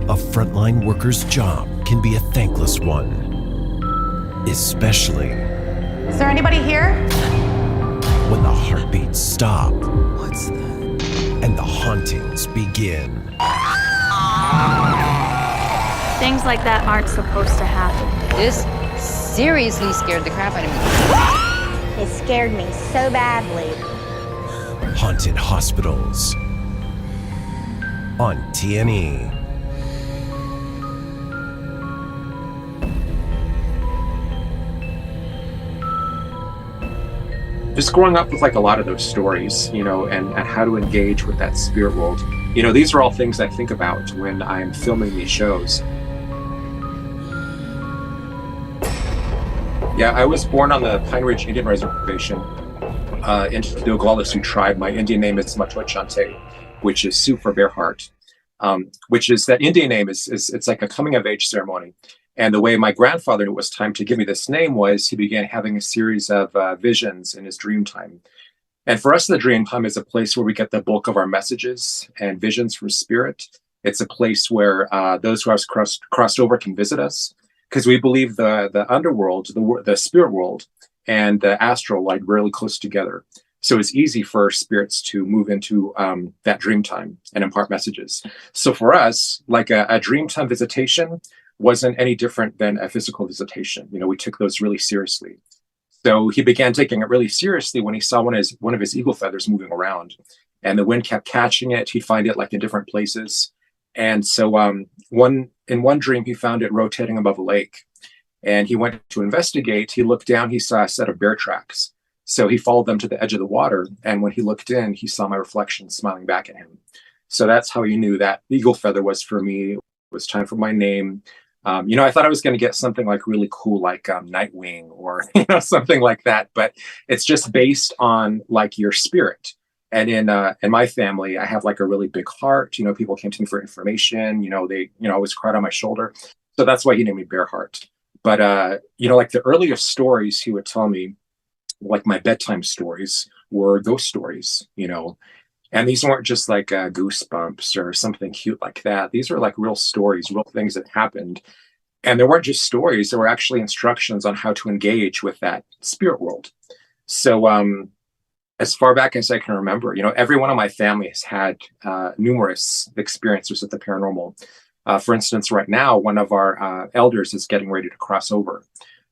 A frontline worker's job can be a thankless one, especially Is there anybody here? when the heartbeats stop What's that? and the hauntings begin. Things like that aren't supposed to happen. This seriously scared the crap out of me. It scared me so badly. Haunted Hospitals on TNE. Just growing up with like a lot of those stories, and how to engage with that spirit world. These are all things I think about when I'm filming these shows. Yeah, I was born on the Pine Ridge Indian Reservation in the Oglala Sioux tribe. My Indian name is Matwachante, which is Sioux for bear heart, which is that Indian name is it's like a coming of age ceremony. And the way my grandfather knew it was time to give me this name was he began having a series of visions in his dream time. And for us, the dream time is a place where we get the bulk of our messages and visions from spirit. It's a place where those who have crossed over can visit us, because we believe the underworld, the spirit world, and the astral lie really close together. So it's easy for spirits to move into that dream time and impart messages. So for us, like a dream time visitation wasn't any different than a physical visitation. We took those really seriously. So he began taking it really seriously when he saw one of his eagle feathers moving around, and the wind kept catching it. He'd find it like in different places. And so in one dream, he found it rotating above a lake, and he went to investigate. He looked down, he saw a set of bear tracks. So he followed them to the edge of the water. And when he looked in, he saw my reflection smiling back at him. So that's how he knew that eagle feather was for me. It was time for my name. I thought I was going to get something like really cool, like Nightwing or something like that. But it's just based on like your spirit. And in my family, I have like a really big heart. People came to me for information. They always cried on my shoulder. So that's why he named me Bearheart. But like the earliest stories he would tell me, like my bedtime stories, were ghost stories. And these weren't just like goosebumps or something cute like that. These were like real stories, real things that happened. And there weren't just stories. There were actually instructions on how to engage with that spirit world. So as far back as I can remember, every one of my family has had numerous experiences with the paranormal. For instance, right now, one of our elders is getting ready to cross over.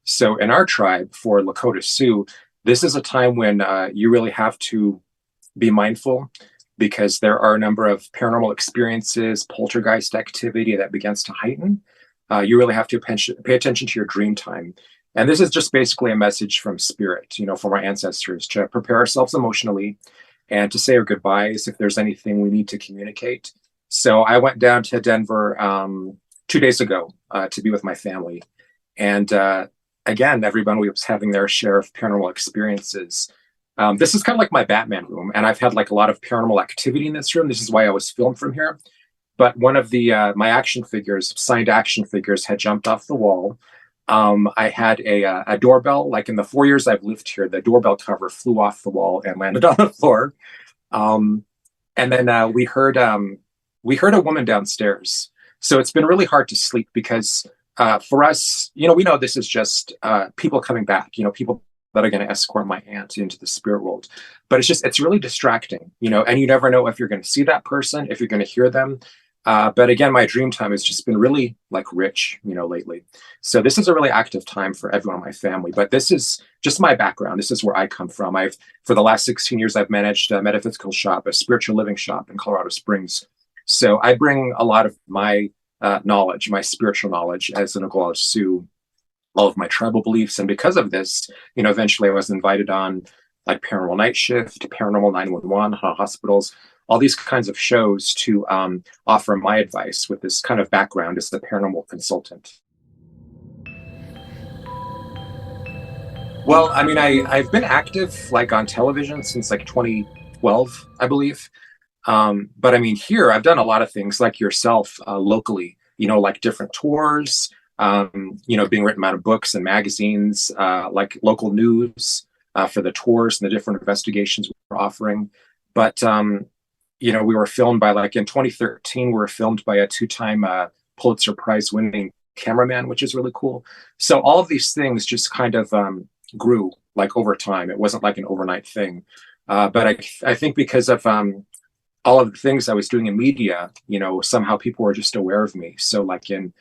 So in our tribe, for Lakota Sioux, this is a time when you really have to be mindful, because there are a number of paranormal experiences, poltergeist activity that begins to heighten. You really have to pay attention to your dream time. And this is just basically a message from spirit, from our ancestors, to prepare ourselves emotionally and to say our goodbyes if there's anything we need to communicate. So I went down to Denver 2 days ago to be with my family. And again, everyone was having their share of paranormal experiences. This is kind of like my Batman room, and I've had like a lot of paranormal activity in this room. This is why I was filmed from here. But one of the my signed action figures, had jumped off the wall. I had a doorbell. Like in the 4 years I've lived here, the doorbell cover flew off the wall and landed on the floor. And then we heard a woman downstairs. So it's been really hard to sleep, because for us, we know this is just people coming back. People that are going to escort my aunt into the spirit world. But it's really distracting, and you never know if you're going to see that person, if you're going to hear them. But again, my dream time has just been really like rich, lately. So this is a really active time for everyone in my family. But this is just my background. This is where I come from. For the last 16 years, I've managed a metaphysical shop, a spiritual living shop in Colorado Springs. So I bring a lot of my knowledge, my spiritual knowledge as an Oglala Sioux, all of my tribal beliefs. And because of this, eventually I was invited on like Paranormal Night Shift, Paranormal 911, Hospitals, all these kinds of shows to offer my advice with this kind of background as the paranormal consultant. Well, I've been active like on television since like 2012, I believe. But here I've done a lot of things like yourself locally, like different tours, being written out of books and magazines, like local news for the tours and the different investigations we're offering. But, we were filmed by in 2013, we were filmed by a two-time Pulitzer Prize winning cameraman, which is really cool. So all of these things just kind of grew like over time. It wasn't like an overnight thing. But I think because of all of the things I was doing in media, somehow people were just aware of me. So like in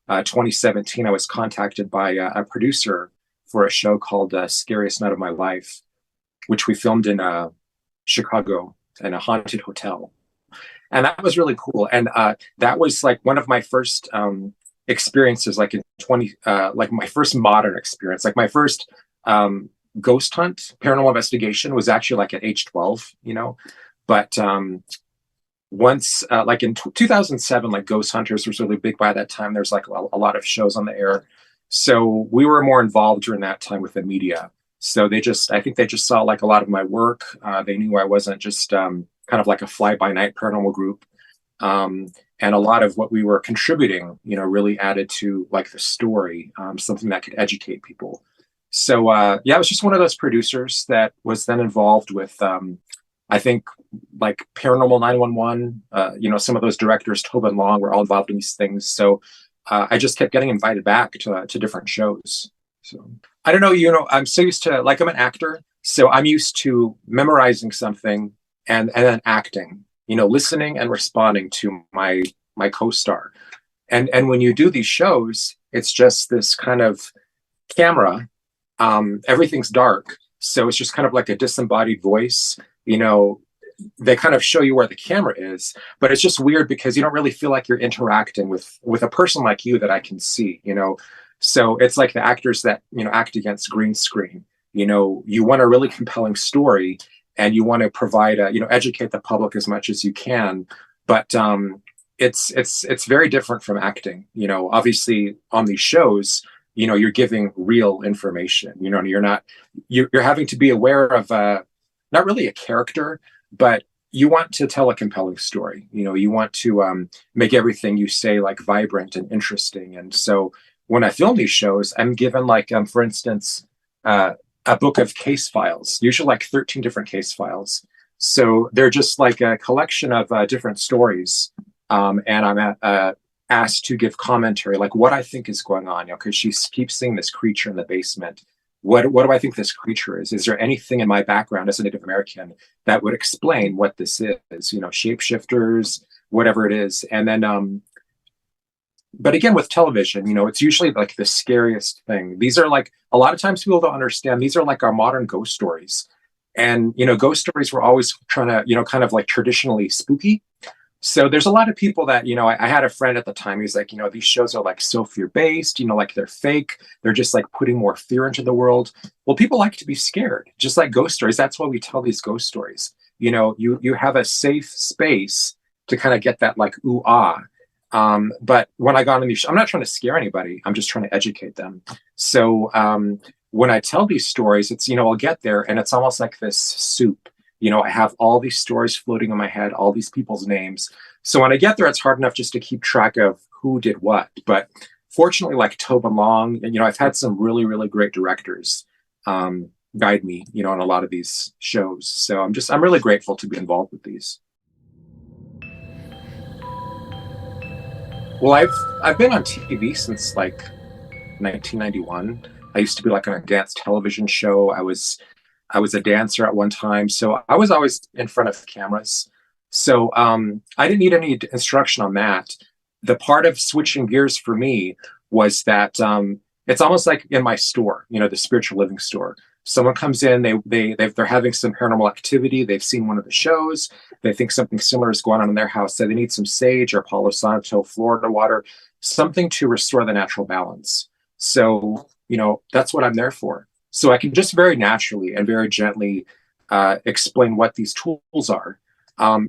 2017, I was contacted by a producer for a show called Scariest Night of My Life, which we filmed in Chicago in a haunted hotel. And that was really cool. And that was like one of my first experiences, like in like my first modern experience, like my first ghost hunt, paranormal investigation was actually like at age 12, but once like in 2007, like Ghost Hunters was really big by that time. There's like a lot of shows on the air. So we were more involved during that time with the media. So I think they just saw like a lot of my work. They knew I wasn't just kind of like a fly-by-night paranormal group. And a lot of what we were contributing, really added to like the story, something that could educate people. So yeah, it was just one of those producers that was then involved with, I think, like Paranormal 911, some of those directors, Tobin Long, were all involved in these things. So I just kept getting invited back to different shows. So I don't know, I'm so used to, like, I'm an actor, so I'm used to memorizing something and then acting, listening and responding to my co-star. And when you do these shows, it's just this kind of camera. Everything's dark, so it's just kind of like a disembodied voice. They kind of show you where the camera is, but it's just weird because you don't really feel like you're interacting with a person like you that I can see. So it's like the actors that act against green screen. You want a really compelling story, and you want to provide educate the public as much as you can, but it's very different from acting. Obviously on these shows, you're giving real information. You're having to be aware of not really a character, but you want to tell a compelling story. You want to make everything you say like vibrant and interesting. And so when I film these shows, I'm given like, for instance, a book of case files, usually like 13 different case files. So they're just like a collection of different stories. And I'm asked to give commentary, like what I think is going on, because she keeps seeing this creature in the basement. What do I think this creature is? Is there anything in my background as a Native American that would explain what this is? Shapeshifters, whatever it is. And then, but again, with television, it's usually like the scariest thing. These are like, a lot of times people don't understand, these are like our modern ghost stories. And, ghost stories were always trying to, kind of like traditionally spooky. So there's a lot of people that, I had a friend at the time, he's like, these shows are like so fear-based, like they're fake. They're just like putting more fear into the world. Well, people like to be scared, just like ghost stories. That's why we tell these ghost stories. You have a safe space to kind of get that like ooh, ah. But when I got on these, I'm not trying to scare anybody. I'm just trying to educate them. So when I tell these stories, it's, I'll get there and it's almost like this soup. I have all these stories floating in my head, all these people's names. So when I get there, it's hard enough just to keep track of who did what. But fortunately, like Tobin Long, and, I've had some really, really great directors guide me, on a lot of these shows. So I'm really grateful to be involved with these. Well, I've been on TV since like 1991. I used to be like on a dance television show. I was a dancer at one time, so I was always in front of cameras. So I didn't need any instruction on that. The part of switching gears for me was that it's almost like in my store, the spiritual living store. Someone comes in, they're having some paranormal activity. They've seen one of the shows. They think something similar is going on in their house. So they need some sage or Palo Santo, Florida water, something to restore the natural balance. So, that's what I'm there for. So I can just very naturally and very gently explain what these tools are.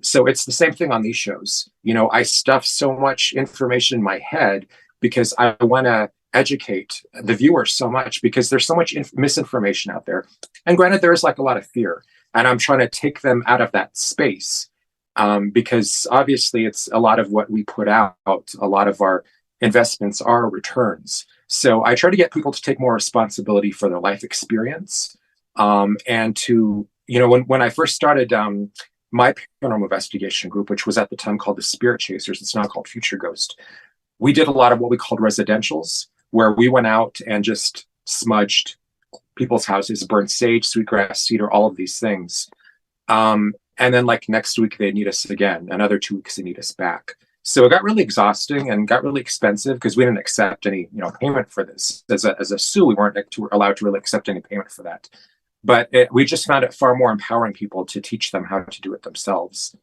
So it's the same thing on these shows. I stuff so much information in my head because I want to educate the viewer so much, because there's so much misinformation out there. And granted, there is like a lot of fear, and I'm trying to take them out of that space because obviously it's a lot of what we put out. A lot of our investments are returns. So I try to get people to take more responsibility for their life experience, and to, when I first started my paranormal investigation group, which was at the time called the Spirit Chasers, it's now called Future Ghost. we did a lot of what we called residentials, where we went out and just smudged people's houses, burnt sage, sweetgrass, cedar, all of these things. And then like next week they need us again. Another 2 weeks they need us back. So it got really exhausting and got really expensive because we didn't accept any, payment for this. As a SUE, we weren't allowed to really accept any payment for that. But we just found it far more empowering people to teach them how to do it themselves.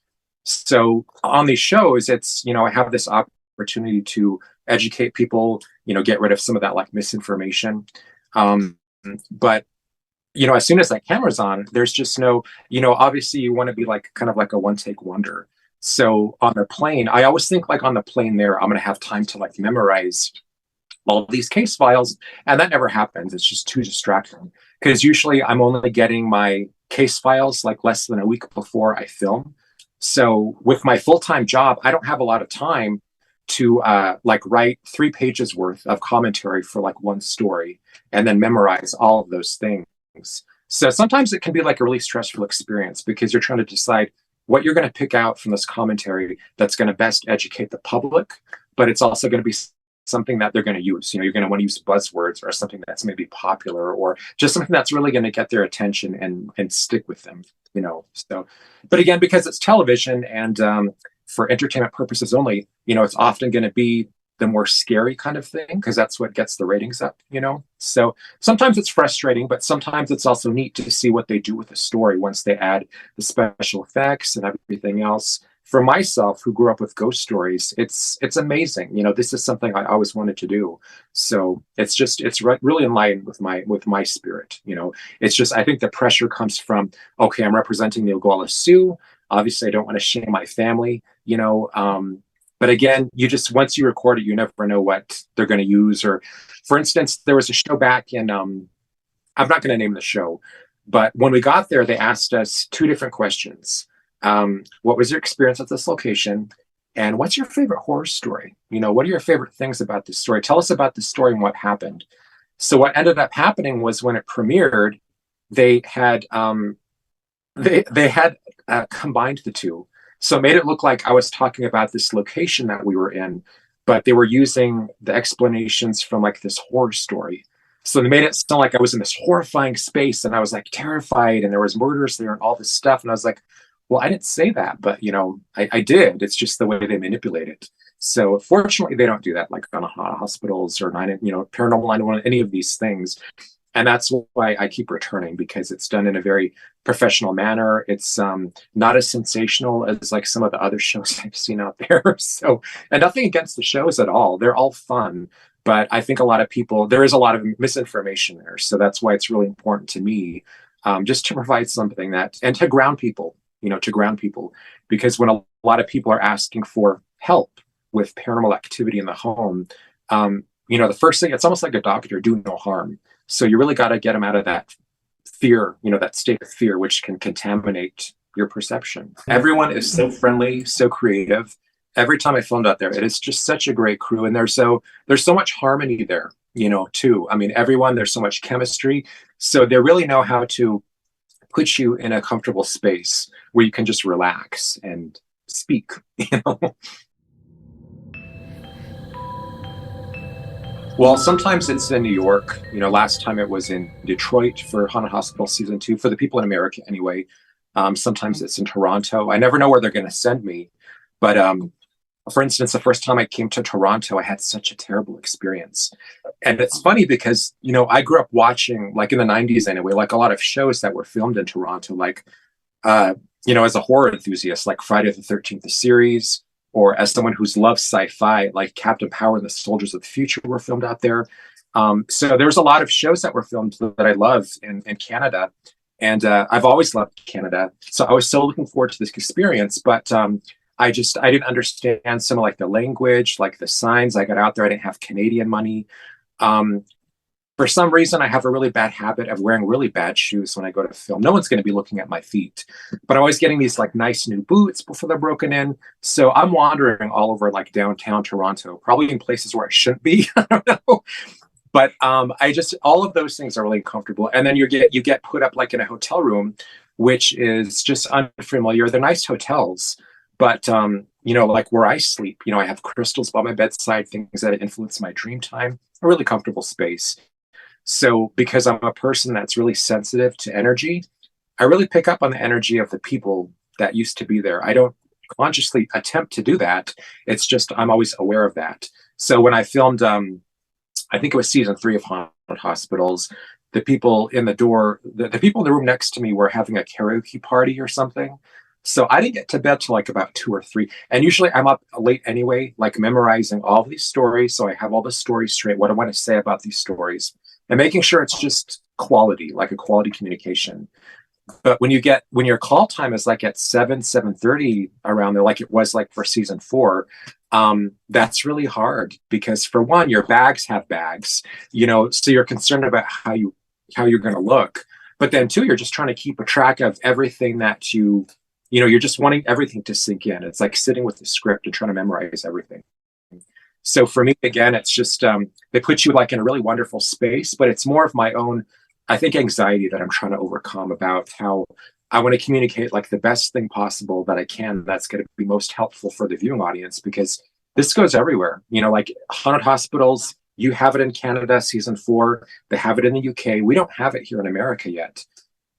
So on these shows, it's, I have this opportunity to educate people, get rid of some of that like misinformation. But as soon as that camera's on, there's just no, obviously you want to be like kind of like a one-take wonder. So on the plane, I always think like on the plane there, I'm going to have time to like memorize all of these case files. And that never happens. It's just too distracting because usually I'm only getting my case files like less than a week before I film. So with my full-time job, I don't have a lot of time to like write 3 pages worth of commentary for like one story and then memorize all of those things. So sometimes it can be like a really stressful experience because you're trying to decide what you're going to pick out from this commentary that's going to best educate the public, but it's also going to be something that they're going to use. You're going to want to use buzzwords or something that's maybe popular or just something that's really going to get their attention and stick with them, So, but again, because it's television and for entertainment purposes only, it's often going to be the more scary kind of thing because that's what gets the ratings up, So sometimes it's frustrating, but sometimes it's also neat to see what they do with the story once they add the special effects and everything else. For myself, who grew up with ghost stories, it's amazing. This is something I always wanted to do. So it's really in line with my spirit. It's just I think the pressure comes from I'm representing the Oglala Sioux. Obviously, I don't want to shame my family. But again, once you record it, you never know what they're going to use. Or, for instance, there was a show back in I'm not going to name the show, but when we got there, they asked us 2 different questions. What was your experience at this location? And what's your favorite horror story? What are your favorite things about this story? Tell us about the story and what happened. So what ended up happening was when it premiered, they had they had combined the 2. So it made it look like I was talking about this location that we were in, but they were using the explanations from like this horror story. So they made it sound like I was in this horrifying space and I was like terrified and there was murders there and all this stuff. And I was like, well, I didn't say that, but I did. It's just the way they manipulate it. So fortunately, they don't do that like on hospitals or paranormal 911, any of these things. And that's why I keep returning because it's done in a very professional manner. It's not as sensational as like some of the other shows I've seen out there. So, and nothing against the shows at all. They're all fun. But I think there is a lot of misinformation there. So that's why it's really important to me just to provide something and to ground people, because when a lot of people are asking for help with paranormal activity in the home, the first thing, it's almost like a doctor, do no harm. So you really got to get them out of that fear, that state of fear, which can contaminate your perception. Everyone is so friendly, so creative. Every time I filmed out there, it is just such a great crew. And there's so much harmony there, too. I mean, there's so much chemistry. So they really know how to put you in a comfortable space where you can just relax and speak, Well, sometimes it's in New York. Last time it was in Detroit for Haunted Hospital Season 2, for the people in America anyway. Sometimes it's in Toronto. I never know where they're going to send me. But for instance, the first time I came to Toronto, I had such a terrible experience. And it's funny because, I grew up watching, like in the 90s anyway, like a lot of shows that were filmed in Toronto, like, as a horror enthusiast, like Friday the 13th, the series, or as someone who's loved sci-fi, like Captain Power and the Soldiers of the Future were filmed out there. So there's a lot of shows that were filmed that I love in Canada. And I've always loved Canada. So I was so looking forward to this experience, but I didn't understand some of like the language, like the signs. I got out there, I didn't have Canadian money. For some reason, I have a really bad habit of wearing really bad shoes when I go to film. No one's going to be looking at my feet, but I'm always getting these like nice new boots before they're broken in. So I'm wandering all over like downtown Toronto, probably in places where I shouldn't be. I don't know. But all of those things are really uncomfortable. And then you get put up like in a hotel room, which is just unfamiliar. They're nice hotels, but like where I sleep, I have crystals by my bedside, things that influence my dream time, a really comfortable space. So because I'm a person that's really sensitive to energy, I really pick up on the energy of the people that used to be there. I don't consciously attempt to do that. It's just I'm always aware of that. So when I filmed, I think it was season 3 of Haunted Hospitals, the people in the door, the people in the room next to me were having a karaoke party or something. So I didn't get to bed till like about 2 or 3. And usually I'm up late anyway, like memorizing all these stories. So I have all the stories straight, what I want to say about these stories, and making sure it's just quality, like a quality communication. But when your call time is like at 7:30 around there, like it was like for season 4, that's really hard because for one, your bags have bags, so you're concerned about how you're going to look. But then two, you're just trying to keep a track of everything that you're just wanting everything to sink in. It's like sitting with the script and trying to memorize everything. So for me, again, it's just they put you like in a really wonderful space, but it's more of my own, I think, anxiety that I'm trying to overcome about how I want to communicate like the best thing possible that I can that's going to be most helpful for the viewing audience, because this goes everywhere. Like Haunted Hospitals, you have it in Canada, season 4. They have it in the UK. We don't have it here in America yet,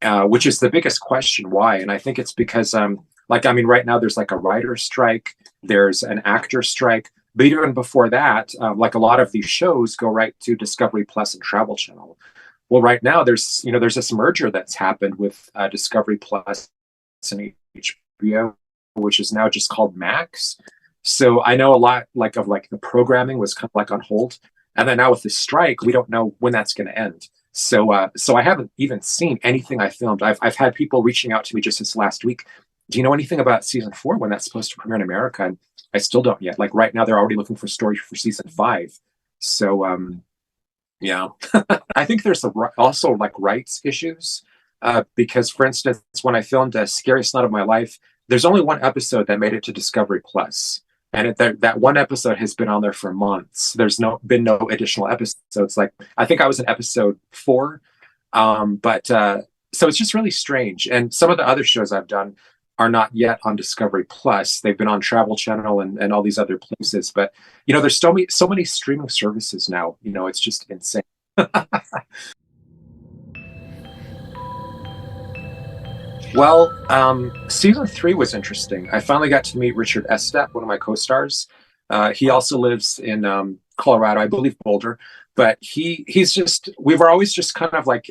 which is the biggest question why. And I think it's because, right now there's like a writer's strike, there's an actor strike. But even before that, like a lot of these shows go right to Discovery Plus and Travel Channel. Well, right now there's this merger that's happened with Discovery Plus and HBO, which is now just called Max. So I know a lot of the programming was kind of like on hold, and then now with the strike, we don't know when that's going to end. So I haven't even seen anything I filmed. I've had people reaching out to me just this last week. Do you know anything about season 4 when that's supposed to premiere in America? And I still don't yet. Like right now, they're already looking for stories for season 5. So yeah, I think there's also like rights issues because, for instance, when I filmed Scariest Night of My Life, there's only one episode that made it to Discovery Plus, and that one episode has been on there for months. There's been no additional episodes. Like I think I was in episode 4, but so it's just really strange. And some of the other shows I've done are not yet on Discovery Plus. They've been on Travel Channel and all these other places. But there's so many streaming services now. It's just insane. Well, season 3 was interesting. I finally got to meet Richard Estep, one of my co-stars. He also lives in Colorado, I believe Boulder. But we were always just kind of like,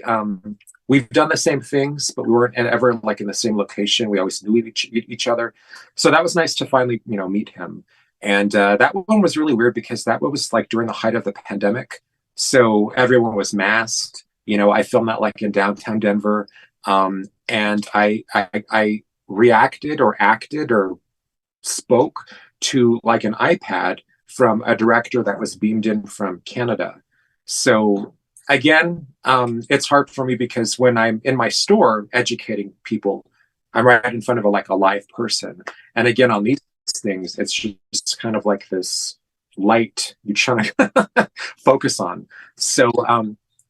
we've done the same things, but we weren't ever like in the same location. We always knew each other. So that was nice to finally, meet him. And that one was really weird because that was like during the height of the pandemic. So everyone was masked. I filmed that like in downtown Denver. And I reacted or acted or spoke to like an iPad from a director that was beamed in from Canada. So again, it's hard for me because when I'm in my store educating people, I'm right in front of a live person. And again, on these things, it's just kind of like this light you're trying to focus on. So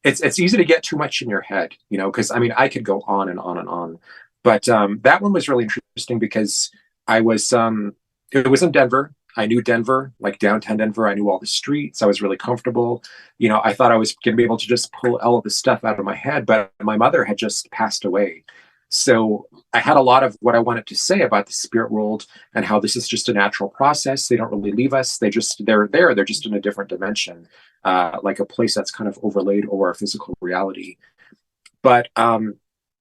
it's easy to get too much in your head, because I could go on and on and on. But that one was really interesting because it was in Denver. I knew Denver, like downtown Denver. I knew all the streets. I was really comfortable. I thought I was going to be able to just pull all of this stuff out of my head, but my mother had just passed away. So I had a lot of what I wanted to say about the spirit world and how this is just a natural process. They don't really leave us. They're there. They're just in a different dimension, like a place that's kind of overlaid over a physical reality. But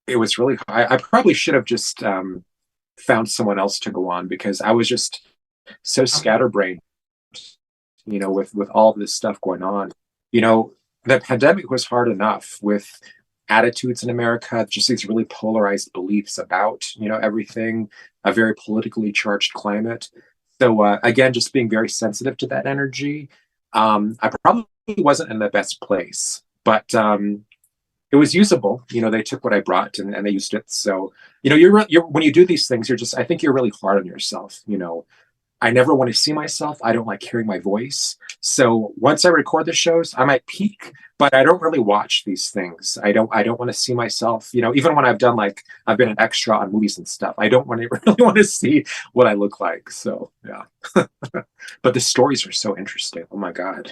it was really, I probably should have just found someone else to go on because I was just so scatterbrained, with all this stuff going on. The pandemic was hard enough with attitudes in America, just these really polarized beliefs about, everything, a very politically charged climate. So again, just being very sensitive to that energy. I probably wasn't in the best place, but it was usable. They took what I brought and they used it. So, you're when you do these things, I think you're really hard on yourself, I never want to see myself. I don't like hearing my voice. So once I record the shows, I might peek, but I don't really watch these things. I don't want to see myself, even when I've done like I've been an extra on movies and stuff. I don't want to really want to see what I look like. So yeah. But the stories are so interesting. Oh my God.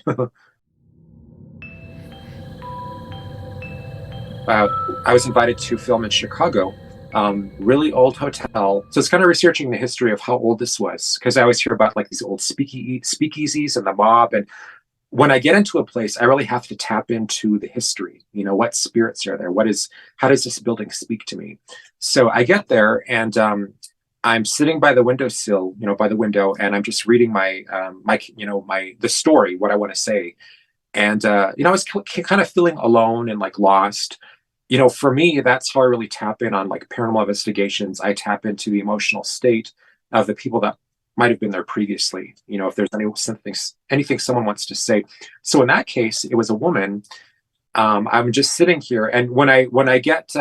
uh, I was invited to film in Chicago, really old hotel. So it's kind of researching the history of how old this was, because I always hear about like these old speakeasies and the mob. And when I get into a place, I really have to tap into the history. What spirits are there? How does this building speak to me? So I get there, and I'm sitting by the windowsill, by the window, and I'm just reading the story, what I want to say. And I was kind of feeling alone and like lost. For me, that's how I really tap in on like paranormal investigations. I tap into the emotional state of the people that might have been there previously. If there's anything someone wants to say. So in that case, it was a woman. I'm just sitting here, and when I get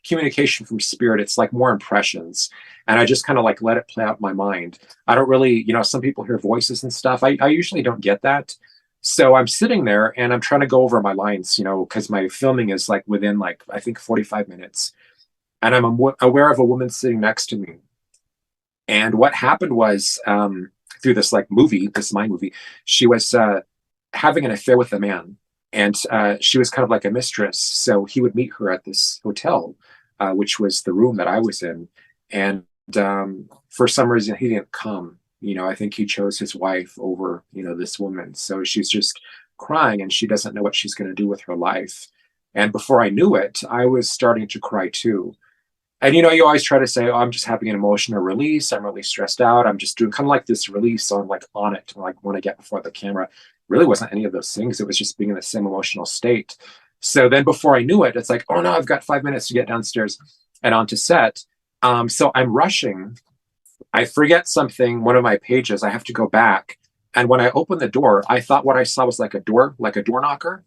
communication from spirit, it's like more impressions, and I just kind of like let it play out in my mind. I don't really, some people hear voices and stuff. I usually don't get that. So I'm sitting there and I'm trying to go over my lines, because my filming is like within like, I think 45 minutes. And I'm aware of a woman sitting next to me. And what happened was, through this like movie, this mind movie, she was having an affair with a man. And she was kind of like a mistress. So he would meet her at this hotel, which was the room that I was in. And for some reason, he didn't come. I think he chose his wife over, this woman. So she's just crying and she doesn't know what she's going to do with her life. And before I knew it, I was starting to cry too. And, you always try to say, oh, I'm just having an emotional release. I'm really stressed out. I'm just doing kind of like this release on it, like when I get before the camera. Really wasn't any of those things. It was just being in the same emotional state. So then before I knew it, it's like, oh no, I've got 5 minutes to get downstairs and onto set. So I'm rushing. I forget something, one of my pages, I have to go back. And when I opened the door, I thought what I saw was like a door knocker.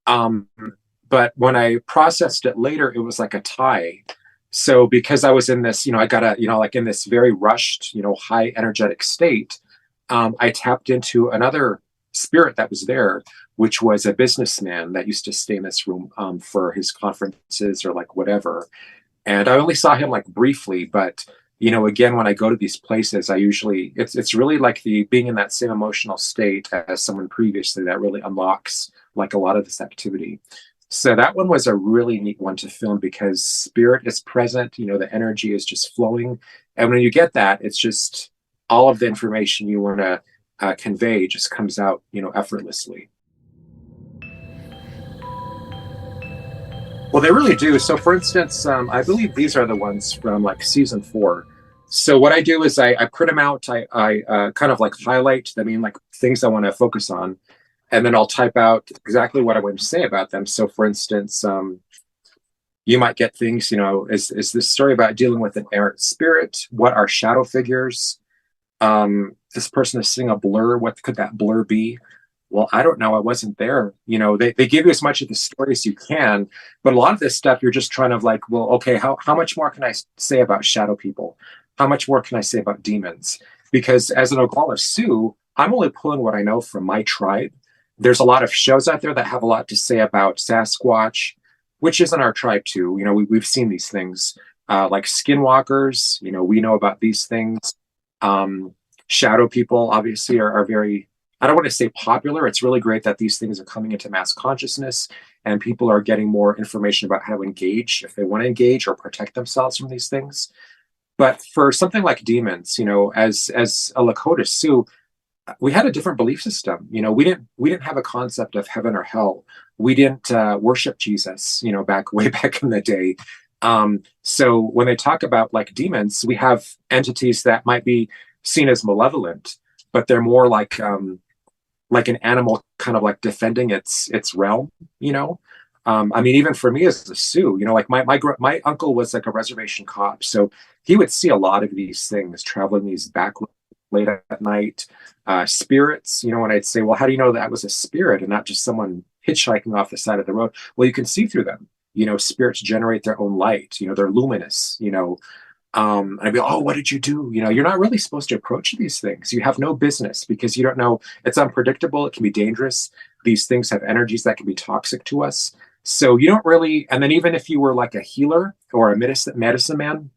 But when I processed it later, it was like a tie. So because I was in this, I got like in this very rushed, high energetic state, I tapped into another spirit that was there, which was a businessman that used to stay in this room for his conferences or like whatever. And I only saw him like briefly, but again, when I go to these places, I usually, it's really like being in that same emotional state as someone previously that really unlocks like a lot of this activity. So that one was a really neat one to film because spirit is present, the energy is just flowing. And when you get that, it's just all of the information you want to convey just comes out, effortlessly. Well, they really do. So, for instance, I believe these are the ones from like season 4. So what I do is I print them out. I kind of like highlight the main like things I want to focus on, and then I'll type out exactly what I want to say about them. So, for instance, you might get things. Is this story about dealing with an errant spirit? What are shadow figures? This person is seeing a blur. What could that blur be? Well, I don't know. I wasn't there. They give you as much of the story as you can, but a lot of this stuff you're just trying to like, well, okay, how much more can I say about shadow people? How much more can I say about demons? Because as an Oglala Sioux, I'm only pulling what I know from my tribe. There's a lot of shows out there that have a lot to say about Sasquatch, which is in our tribe too. We've seen these things like skinwalkers. We know about these things. Shadow people obviously are very, I don't want to say popular. It's really great that these things are coming into mass consciousness and people are getting more information about how to engage if they want to engage or protect themselves from these things. But for something like demons, as a Lakota Sioux, we had a different belief system. We didn't have a concept of heaven or hell. We didn't worship Jesus, way back in the day. So when they talk about like demons, we have entities that might be seen as malevolent, but they're more like an animal kind of like defending its realm, even for me as a Sioux, like my uncle was like a reservation cop. So he would see a lot of these things traveling these back late at night, spirits, when I'd say, well, how do you know that was a spirit and not just someone hitchhiking off the side of the road? Well, you can see through them. Spirits generate their own light, they're luminous, And I'd be, oh, what did you do? You're not really supposed to approach these things. You have no business because you don't know. It's unpredictable. It can be dangerous. These things have energies that can be toxic to us. So you don't really, and then even if you were like a healer or a medicine man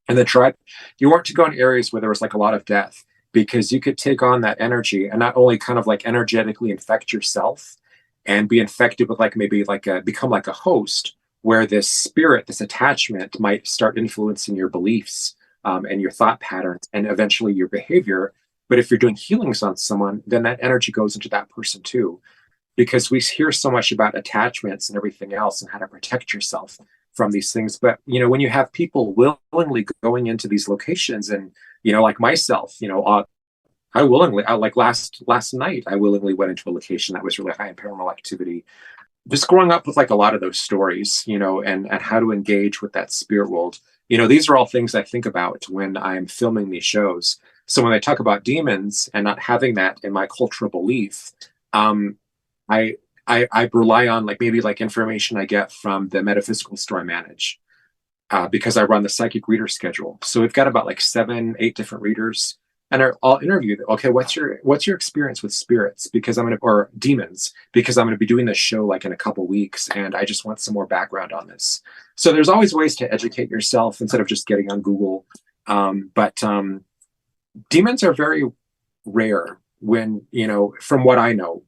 in the tribe, you weren't to go in areas where there was like a lot of death because you could take on that energy and not only kind of like energetically infect yourself and be infected with like maybe like become like a host where this spirit, this attachment might start influencing your beliefs and your thought patterns and eventually your behavior. But if you're doing healings on someone, then that energy goes into that person too, because we hear so much about attachments and everything else and how to protect yourself from these things. But, when you have people willingly going into these locations and, like myself, I willingly, like last night, I willingly went into a location that was really high in paranormal activity. Just growing up with like a lot of those stories, and how to engage with that spirit world. These are all things I think about when I'm filming these shows. So when I talk about demons and not having that in my cultural belief, I I rely on like maybe like information I get from the metaphysical store I manage, because I run the psychic reader schedule. So we've got about like 7, 8 different readers, and I'll interview them. Okay, what's your experience with spirits? Because or demons, because I'm gonna be doing this show like in a couple weeks, and I just want some more background on this. So there's always ways to educate yourself instead of just getting on Google. But demons are very rare when, from what I know,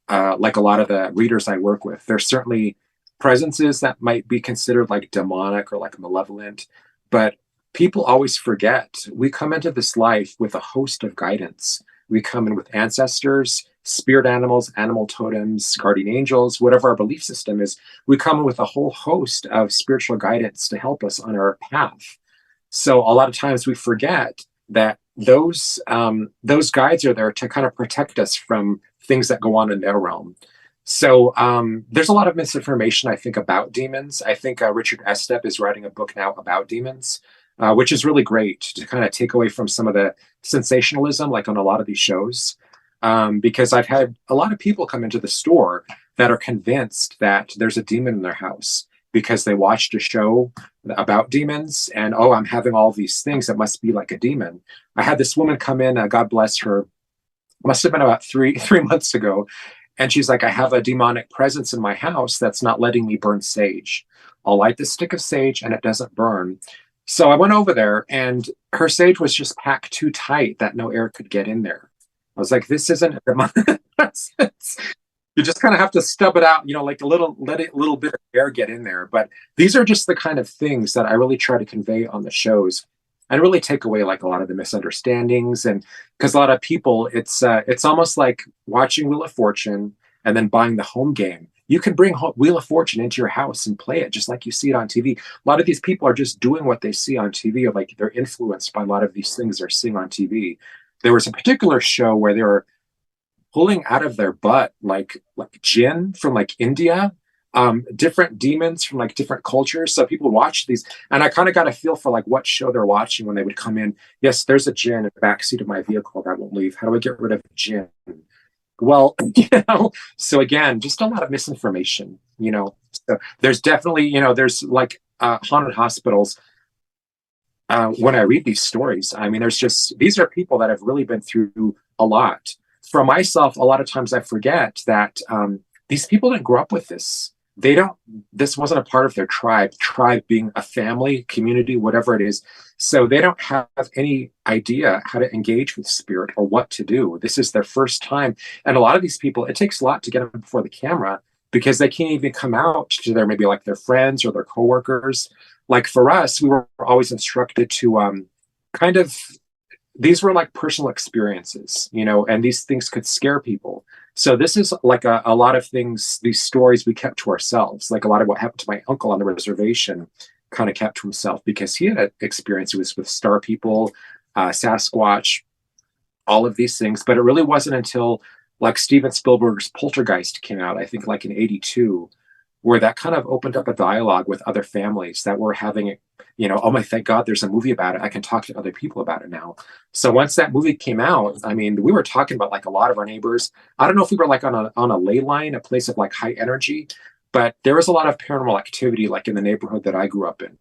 like a lot of the readers I work with, there's certainly presences that might be considered like demonic or like malevolent, but people always forget we come into this life with a host of guidance. We come in with ancestors, spirit animals, animal totems, guardian angels, whatever our belief system is. We come in with a whole host of spiritual guidance to help us on our path. So a lot of times we forget that those guides are there to kind of protect us from things that go on in their realm. So there's a lot of misinformation, I think, about demons. I think Richard Estep is writing a book now about demons, which is really great to kind of take away from some of the sensationalism, like on a lot of these shows. Because I've had a lot of people come into the store that are convinced that there's a demon in their house because they watched a show about demons and, oh, I'm having all these things that must be like a demon. I had this woman come in, God bless her, must have been about three months ago. And she's like, I have a demonic presence in my house that's not letting me burn sage. I'll light the stick of sage and it doesn't burn. So I went over there and her sage was just packed too tight that no air could get in there. I was like, this isn't a demonic presence. You just kind of have to stub it out, like let a little bit of air get in there. But these are just the kind of things that I really try to convey on the shows and really take away like a lot of the misunderstandings. And because a lot of people, it's almost like watching Wheel of Fortune and then buying the home game. You can bring Wheel of Fortune into your house and play it just like you see it on TV. A lot of these people are just doing what they see on TV, or like they're influenced by a lot of these things they're seeing on TV. There was a particular show where they were pulling out of their butt like jinn from like India, different demons from like different cultures. So people watch these, and I kind of got a feel for like what show they're watching when they would come in. Yes, there's a jinn in the backseat of my vehicle that won't leave. How do I get rid of the jinn? Well, so again, just a lot of misinformation, So there's definitely, there's like haunted hospitals. When I read these stories, I mean, these are people that have really been through a lot. For myself, a lot of times I forget that these people didn't grow up with this. This wasn't a part of their tribe being a family, community, whatever it is. So they don't have any idea how to engage with spirit or what to do. This is their first time. And a lot of these people, it takes a lot to get them before the camera because they can't even come out to maybe like their friends or their coworkers. Like for us, we were always instructed to these were like personal experiences, and these things could scare people. So this is like a lot of things, these stories we kept to ourselves. Like a lot of what happened to my uncle on the reservation kind of kept to himself because he had an experience with star people, Sasquatch, all of these things. But it really wasn't until like Steven Spielberg's Poltergeist came out, I think like in '82, where that kind of opened up a dialogue with other families that were having, oh my, thank God there's a movie about it. I can talk to other people about it now. So once that movie came out, I mean, we were talking about like a lot of our neighbors. I don't know if we were like on a ley line, a place of like high energy, but there was a lot of paranormal activity like in the neighborhood that I grew up in.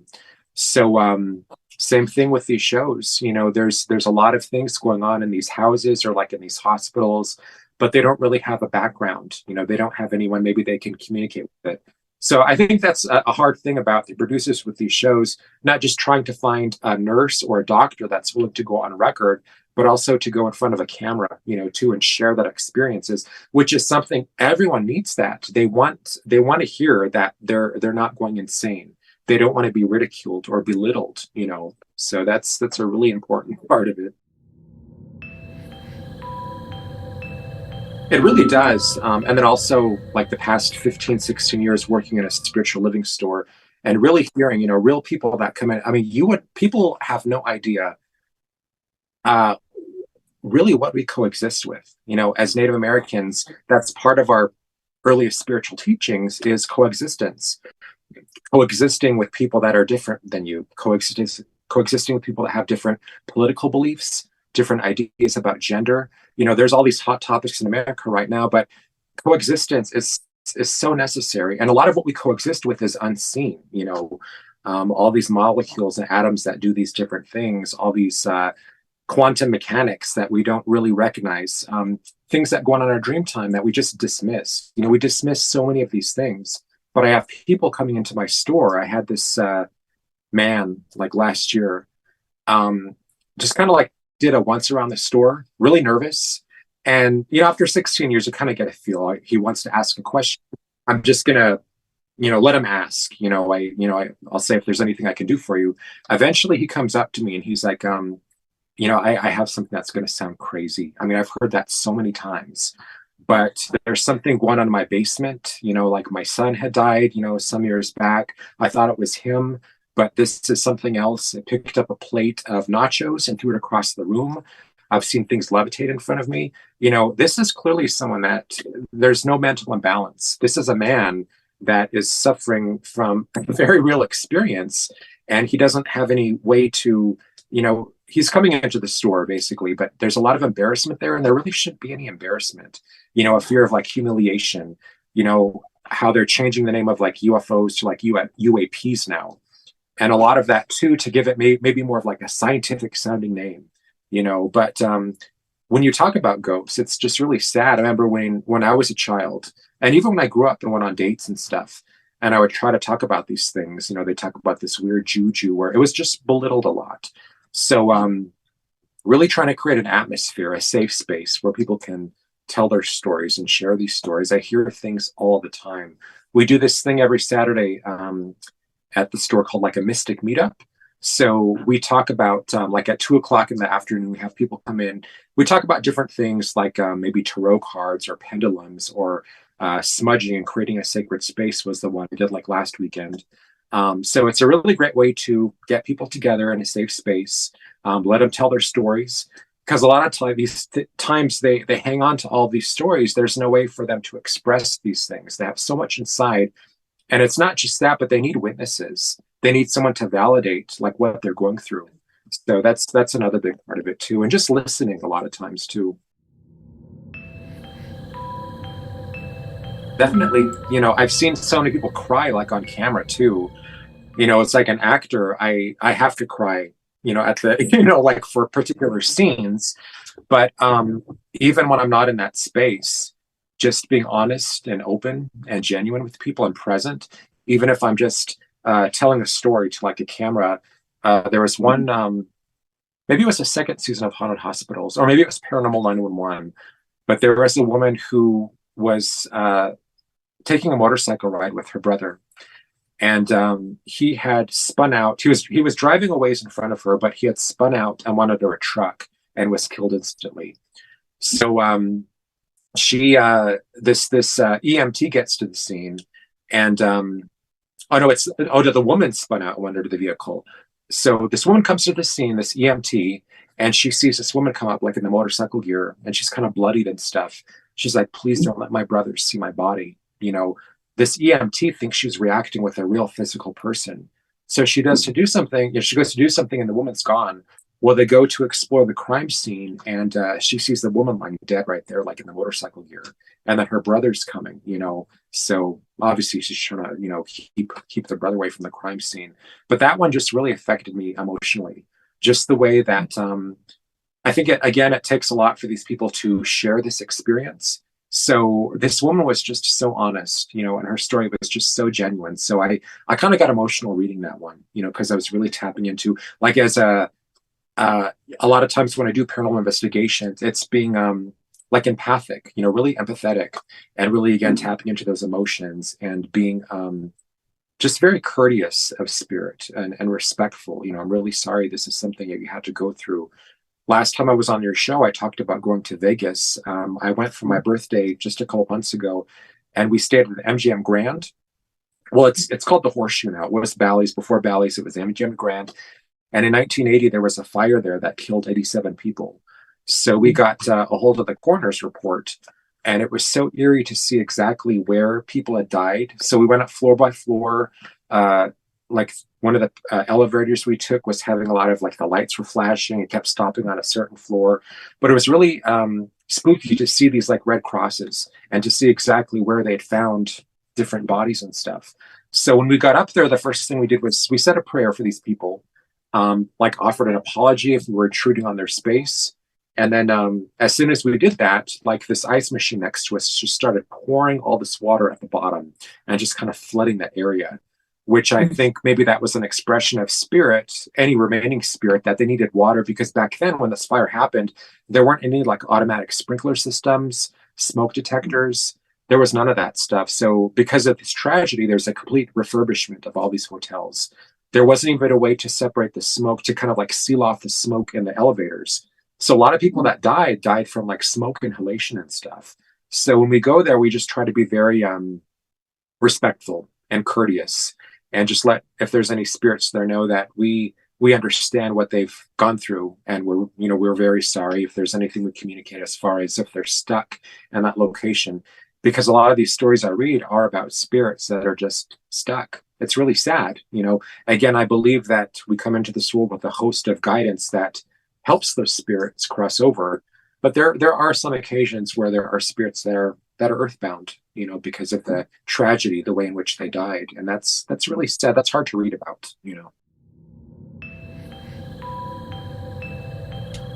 So same thing with these shows. There's a lot of things going on in these houses or like in these hospitals, but they don't really have a background. They don't have anyone maybe they can communicate with it. So I think that's a hard thing about the producers with these shows, not just trying to find a nurse or a doctor that's willing to go on record, but also to go in front of a camera, too, and share that experiences, which is something everyone needs. That they want to hear that they're not going insane. They don't want to be ridiculed or belittled. So that's a really important part of it. It really does. And then also like the past 15, 16 years working in a spiritual living store and really hearing, real people that come in. I mean, people have no idea uh, really what we coexist with. As Native Americans, that's part of our earliest spiritual teachings is coexistence. Coexisting with people that are different than you, coexisting with people that have different political beliefs, different ideas about gender. There's all these hot topics in America right now, but coexistence is so necessary. And a lot of what we coexist with is unseen. All these molecules and atoms that do these different things, all these quantum mechanics that we don't really recognize, things that go on in our dream time that we just dismiss. We dismiss so many of these things. But I have people coming into my store. I had this man like last year, just kind of like did a once around the store, really nervous. And, after 16 years, you kind of get a feel. He wants to ask a question. I'm just going to, let him ask. I'll say if there's anything I can do for you. Eventually he comes up to me and he's like, I have something that's going to sound crazy. I mean, I've heard that so many times. But there's something going on in my basement. Like my son had died, some years back. I thought it was him, but this is something else. I picked up a plate of nachos and threw it across the room. I've seen things levitate in front of me. This is clearly someone that there's no mental imbalance. This is a man that is suffering from a very real experience, and he doesn't have any way to, he's coming into the store basically, but there's a lot of embarrassment there, and there really shouldn't be any embarrassment. A fear of like humiliation, how they're changing the name of like UFOs to like UAPs now. And a lot of that too, to give it maybe more of like a scientific sounding name, but when you talk about ghosts, it's just really sad. I remember when I was a child, and even when I grew up and went on dates and stuff, and I would try to talk about these things, they talk about this weird juju where it was just belittled a lot. So really trying to create an atmosphere, a safe space where people can tell their stories and share these stories. I hear things all the time. We do this thing every Saturday at the store called like a mystic meetup. So we talk about like at 2:00 in the afternoon, we have people come in. We talk about different things like maybe tarot cards or pendulums or smudging and creating a sacred space was the one we did like last weekend. So it's a really great way to get people together in a safe space, let them tell their stories. Because a lot of times they hang on to all these stories. There's no way for them to express these things. They have so much inside. And it's not just that, but they need witnesses. They need someone to validate like what they're going through. So that's another big part of it too. And just listening a lot of times too. Definitely, I've seen so many people cry like on camera too. It's like an actor, I have to cry, at the, like for particular scenes. But even when I'm not in that space, just being honest and open and genuine with people and present, even if I'm just telling a story to like a camera. There was one, maybe it was the second season of Haunted Hospitals, or maybe it was Paranormal 911. But there was a woman who was taking a motorcycle ride with her brother. And he had spun out. He was driving a ways in front of her, but he had spun out and went under a truck and was killed instantly. So this EMT gets to the scene, and the woman spun out and went under the vehicle. So this woman comes to the scene, this EMT, and she sees this woman come up like in the motorcycle gear, and she's kind of bloodied and stuff. She's like, "Please don't let my brothers see my body." This EMT thinks she's reacting with a real physical person. So she goes to do something, and the woman's gone. Well, they go to explore the crime scene, and she sees the woman lying dead right there, like in the motorcycle gear. And then her brother's coming, So obviously she's trying to, keep the brother away from the crime scene. But that one just really affected me emotionally. Just the way that I think it takes a lot for these people to share this experience. So this woman was just so honest, and her story was just so genuine. So I kind of got emotional reading that one, because I was really tapping into, like, as a lot of times when I do paranormal investigations, it's being like empathic, really empathetic, and really again tapping into those emotions and being just very courteous of spirit and respectful. I'm really sorry this is something that you had to go through. Last time I was on your show, I talked about going to Vegas. I went for my birthday just a couple months ago, and we stayed at the MGM Grand. Well, it's called the Horseshoe now. It was Bally's. Before Bally's, it was MGM Grand. And in 1980, there was a fire there that killed 87 people. So we got a hold of the coroner's report, and it was so eerie to see exactly where people had died. So we went up floor by floor. Like one of the elevators we took was having a lot of, like, the lights were flashing. It kept stopping on a certain floor. But it was really spooky to see these, like, red crosses and to see exactly where they'd found different bodies and stuff. So when we got up there, the first thing we did was we said a prayer for these people, like offered an apology if we were intruding on their space. And then as soon as we did that, like, this ice machine next to us just started pouring all this water at the bottom and just kind of flooding that area, which I think maybe that was an expression of spirit, any remaining spirit, that they needed water, because back then when this fire happened, there weren't any, like, automatic sprinkler systems, smoke detectors. There was none of that stuff. So because of this tragedy, there's a complete refurbishment of all these hotels. There wasn't even a way to separate the smoke, to kind of, like, seal off the smoke in the elevators. So a lot of people that died from, like, smoke inhalation and stuff. So when we go there, we just try to be very respectful and courteous, and just if there's any spirits there, know that we understand what they've gone through, and we're very sorry if there's anything we communicate as far as if they're stuck in that location, because a lot of these stories I read are about spirits that are just stuck. It's really sad. Again, I believe that we come into this world with a host of guidance that helps those spirits cross over, but there are some occasions where there are spirits that are earthbound, because of the tragedy, the way in which they died. And that's really sad. That's hard to read about,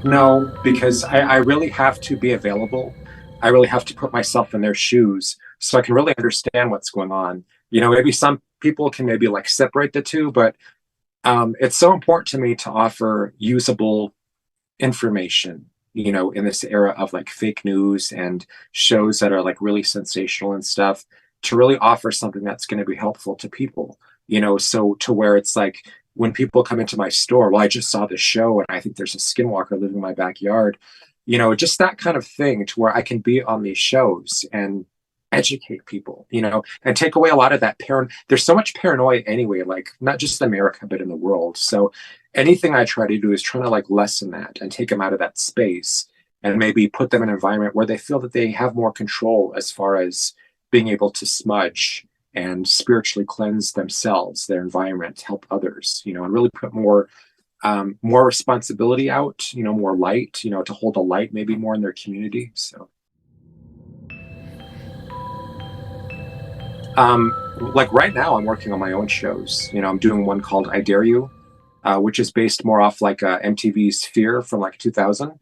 No, because I really have to be available. I really have to put myself in their shoes so I can really understand what's going on. Maybe some people can maybe, like, separate the two, but it's so important to me to offer usable information, in this era of, like, fake news and shows that are, like, really sensational and stuff, to really offer something that's going to be helpful to people, so to where it's like, when people come into my store, well, I just saw this show and I think there's a skinwalker living in my backyard, just that kind of thing, to where I can be on these shows and educate people, and take away a lot of that there's so much paranoia anyway, like, not just in America, but in the world. So anything I try to do is trying to, like, lessen that and take them out of that space, and maybe put them in an environment where they feel that they have more control as far as being able to smudge and spiritually cleanse themselves, their environment, help others, and really put more responsibility out, more light, to hold a light maybe more in their community. So like right now I'm working on my own shows. I'm doing one called I Dare You, which is based more off, like, MTV's Fear from, like, 2000.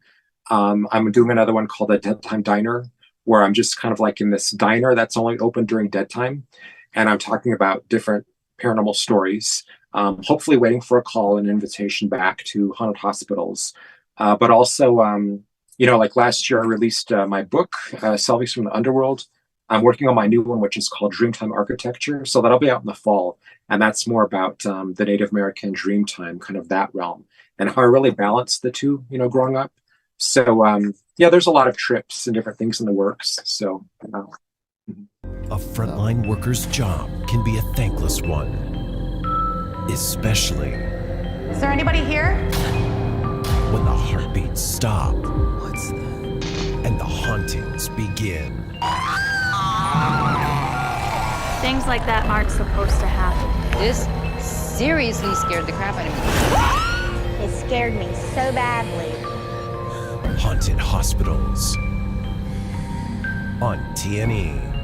I'm doing another one called a Dead Time Diner, where I'm just kind of, like, in this diner that's only open during dead time, and I'm talking about different paranormal stories, hopefully waiting for a call and invitation back to haunted hospitals, but also like last year I released my book, Selfies from the Underworld. I'm working on my new one, which is called Dreamtime Architecture. So that'll be out in the fall. And that's more about the Native American Dreamtime, kind of that realm, and how I really balanced the two, growing up. So yeah, there's a lot of trips and different things in the works. So A frontline worker's job can be a thankless one, especially Is there anybody here? when the heartbeats stop. What's that? And the hauntings begin. Things like that aren't supposed to happen. This seriously scared the crap out of me. It scared me so badly. Haunted Hospitals on TNE.